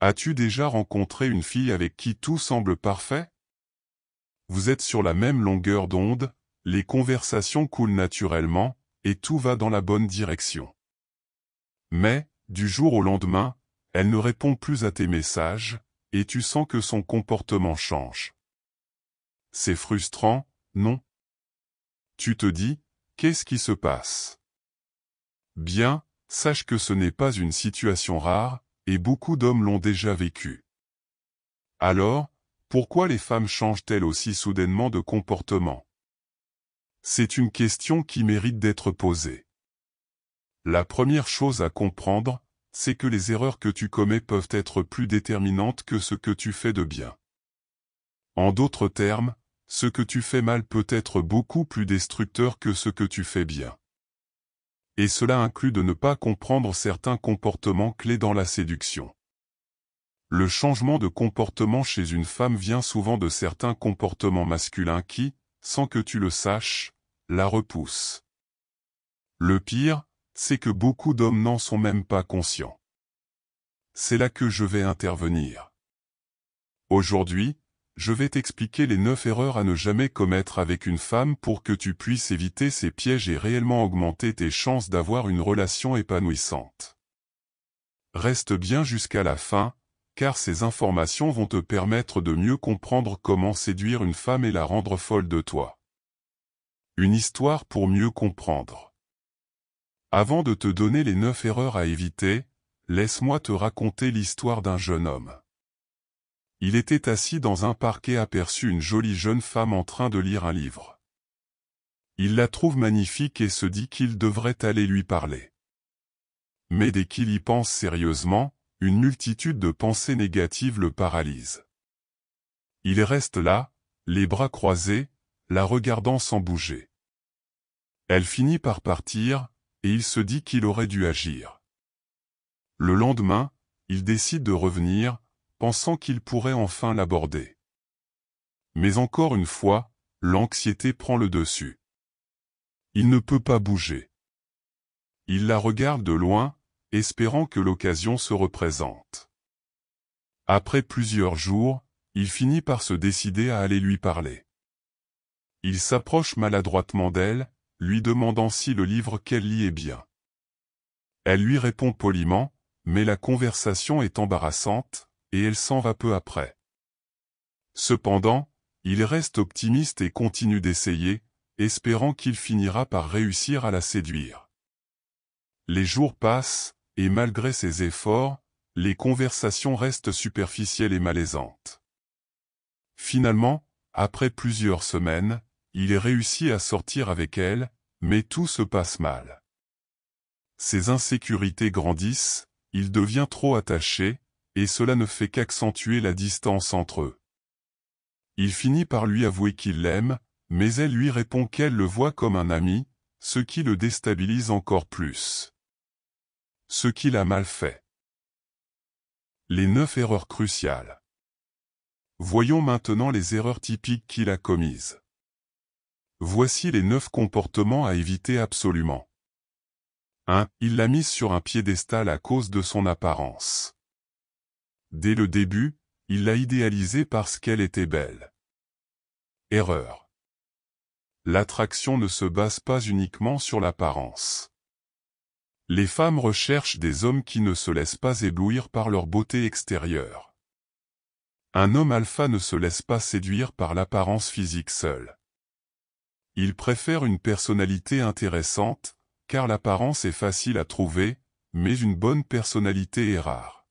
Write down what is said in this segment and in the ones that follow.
As-tu déjà rencontré une fille avec qui tout semble parfait? Vous êtes sur la même longueur d'onde, les conversations coulent naturellement, et tout va dans la bonne direction. Mais, du jour au lendemain, elle ne répond plus à tes messages, et tu sens que son comportement change. C'est frustrant, non? Tu te dis, qu'est-ce qui se passe? Bien, sache que ce n'est pas une situation rare, et beaucoup d'hommes l'ont déjà vécu. Alors, pourquoi les femmes changent-elles aussi soudainement de comportement? C'est une question qui mérite d'être posée. La première chose à comprendre, c'est que les erreurs que tu commets peuvent être plus déterminantes que ce que tu fais de bien. En d'autres termes, ce que tu fais mal peut être beaucoup plus destructeur que ce que tu fais bien. Et cela inclut de ne pas comprendre certains comportements clés dans la séduction. Le changement de comportement chez une femme vient souvent de certains comportements masculins qui, sans que tu le saches, la repoussent. Le pire, c'est que beaucoup d'hommes n'en sont même pas conscients. C'est là que je vais intervenir. Aujourd'hui, je vais t'expliquer les 9 erreurs à ne jamais commettre avec une femme pour que tu puisses éviter ces pièges et réellement augmenter tes chances d'avoir une relation épanouissante. Reste bien jusqu'à la fin, car ces informations vont te permettre de mieux comprendre comment séduire une femme et la rendre folle de toi. Une histoire pour mieux comprendre. Avant de te donner les 9 erreurs à éviter, laisse-moi te raconter l'histoire d'un jeune homme. Il était assis dans un parc et aperçut une jolie jeune femme en train de lire un livre. Il la trouve magnifique et se dit qu'il devrait aller lui parler. Mais dès qu'il y pense sérieusement, une multitude de pensées négatives le paralysent. Il reste là, les bras croisés, la regardant sans bouger. Elle finit par partir, et il se dit qu'il aurait dû agir. Le lendemain, il décide de revenir, pensant qu'il pourrait enfin l'aborder. Mais encore une fois, l'anxiété prend le dessus. Il ne peut pas bouger. Il la regarde de loin, espérant que l'occasion se représente. Après plusieurs jours, il finit par se décider à aller lui parler. Il s'approche maladroitement d'elle, lui demandant si le livre qu'elle lit est bien. Elle lui répond poliment, mais la conversation est embarrassante, et elle s'en va peu après. Cependant, il reste optimiste et continue d'essayer, espérant qu'il finira par réussir à la séduire. Les jours passent, et malgré ses efforts, les conversations restent superficielles et malaisantes. Finalement, après plusieurs semaines, il réussit à sortir avec elle, mais tout se passe mal. Ses insécurités grandissent, il devient trop attaché, et cela ne fait qu'accentuer la distance entre eux. Il finit par lui avouer qu'il l'aime, mais elle lui répond qu'elle le voit comme un ami, ce qui le déstabilise encore plus. Ce qu'il a mal fait. Les 9 erreurs cruciales. Voyons maintenant les erreurs typiques qu'il a commises. Voici les 9 comportements à éviter absolument. 1. Il l'a mise sur un piédestal à cause de son apparence. Dès le début, il l'a idéalisée parce qu'elle était belle. Erreur. L'attraction ne se base pas uniquement sur l'apparence. Les femmes recherchent des hommes qui ne se laissent pas éblouir par leur beauté extérieure. Un homme alpha ne se laisse pas séduire par l'apparence physique seule. Il préfère une personnalité intéressante, car l'apparence est facile à trouver, mais une bonne personnalité est rare.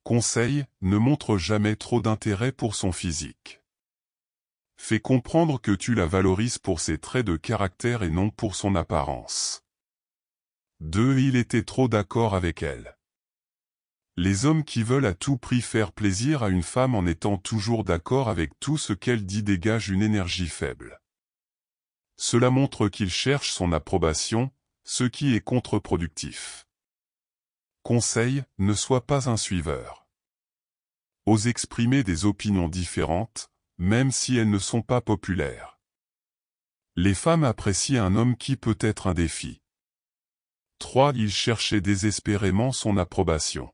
Conseil, ne montre jamais trop d'intérêt pour son physique. Fais comprendre que tu la valorises pour ses traits de caractère et non pour son apparence. 2. Il était trop d'accord avec elle. Les hommes qui veulent à tout prix faire plaisir à une femme en étant toujours d'accord avec tout ce qu'elle dit dégagent une énergie faible. Cela montre qu'ils cherchent son approbation, ce qui est contre-productif. Conseil, ne sois pas un suiveur. Ose exprimer des opinions différentes, même si elles ne sont pas populaires. Les femmes apprécient un homme qui peut être un défi. 3. Il cherchait désespérément son approbation.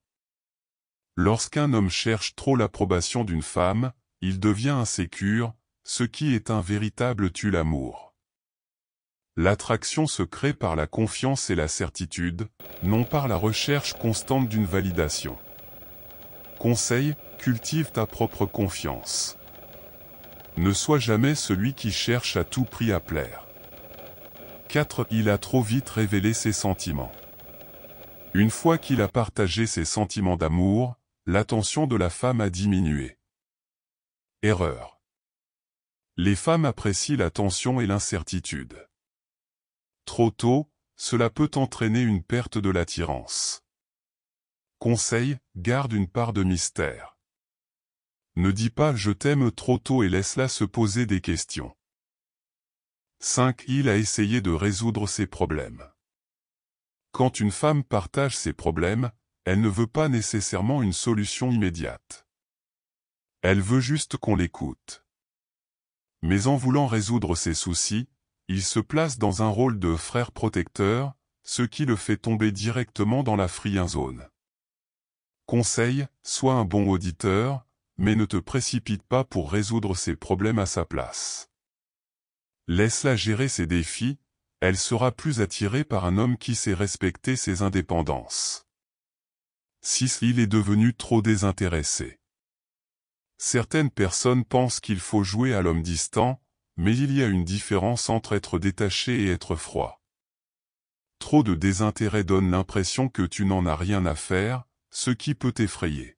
Lorsqu'un homme cherche trop l'approbation d'une femme, il devient insécure, ce qui est un véritable tue-l'amour. L'attraction se crée par la confiance et la certitude, non par la recherche constante d'une validation. Conseil, cultive ta propre confiance. Ne sois jamais celui qui cherche à tout prix à plaire. 4. Il a trop vite révélé ses sentiments. Une fois qu'il a partagé ses sentiments d'amour, l'attention de la femme a diminué. Erreur. Les femmes apprécient l'attention et l'incertitude. Trop tôt, cela peut entraîner une perte de l'attirance. Conseil, garde une part de mystère. Ne dis pas « je t'aime » trop tôt et laisse-la se poser des questions. 5. Il a essayé de résoudre ses problèmes. Quand une femme partage ses problèmes, elle ne veut pas nécessairement une solution immédiate. Elle veut juste qu'on l'écoute. Mais en voulant résoudre ses soucis, il se place dans un rôle de frère protecteur, ce qui le fait tomber directement dans la friend zone. Conseil, sois un bon auditeur, mais ne te précipite pas pour résoudre ses problèmes à sa place. Laisse-la gérer ses défis, elle sera plus attirée par un homme qui sait respecter ses indépendances. 6. Il est devenu trop désintéressé. Certaines personnes pensent qu'il faut jouer à l'homme distant, mais il y a une différence entre être détaché et être froid. Trop de désintérêt donne l'impression que tu n'en as rien à faire, ce qui peut t'effrayer.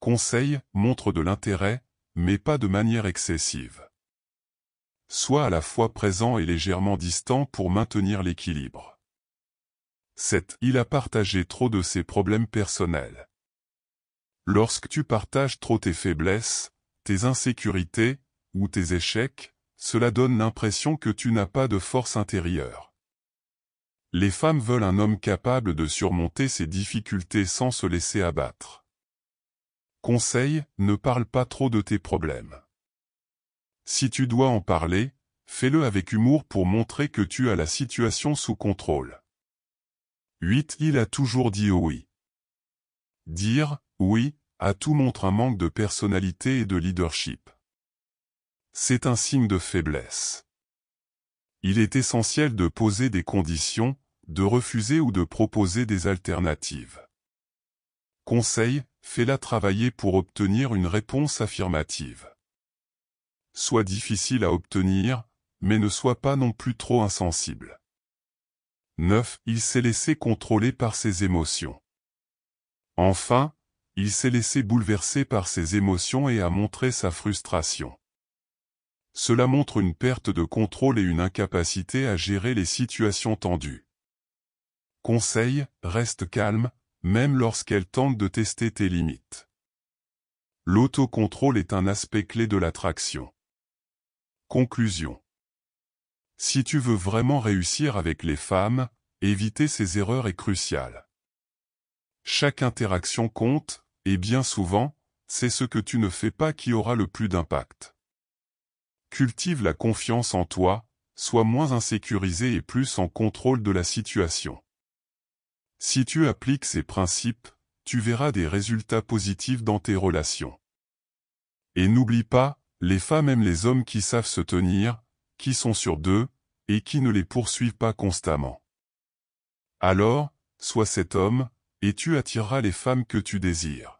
Conseil, montre de l'intérêt, mais pas de manière excessive. Sois à la fois présent et légèrement distant pour maintenir l'équilibre. 7. Il a partagé trop de ses problèmes personnels. Lorsque tu partages trop tes faiblesses, tes insécurités, ou tes échecs, cela donne l'impression que tu n'as pas de force intérieure. Les femmes veulent un homme capable de surmonter ses difficultés sans se laisser abattre. Conseil, ne parle pas trop de tes problèmes. Si tu dois en parler, fais-le avec humour pour montrer que tu as la situation sous contrôle. 8. Il a toujours dit oui. Dire « oui » à tout montre un manque de personnalité et de leadership. C'est un signe de faiblesse. Il est essentiel de poser des conditions, de refuser ou de proposer des alternatives. Conseil, fais-la travailler pour obtenir une réponse affirmative. Sois difficile à obtenir, mais ne sois pas non plus trop insensible. 9. Il s'est laissé contrôler par ses émotions. Enfin, il s'est laissé bouleverser par ses émotions et a montré sa frustration. Cela montre une perte de contrôle et une incapacité à gérer les situations tendues. Conseil, reste calme, même lorsqu'elle tente de tester tes limites. L'autocontrôle est un aspect clé de l'attraction. Conclusion. Si tu veux vraiment réussir avec les femmes, éviter ces erreurs est crucial. Chaque interaction compte, et bien souvent, c'est ce que tu ne fais pas qui aura le plus d'impact. Cultive la confiance en toi, sois moins insécurisé et plus en contrôle de la situation. Si tu appliques ces principes, tu verras des résultats positifs dans tes relations. Et n'oublie pas, les femmes aiment les hommes qui savent se tenir, qui sont sûrs d'eux, et qui ne les poursuivent pas constamment. Alors, sois cet homme, et tu attireras les femmes que tu désires.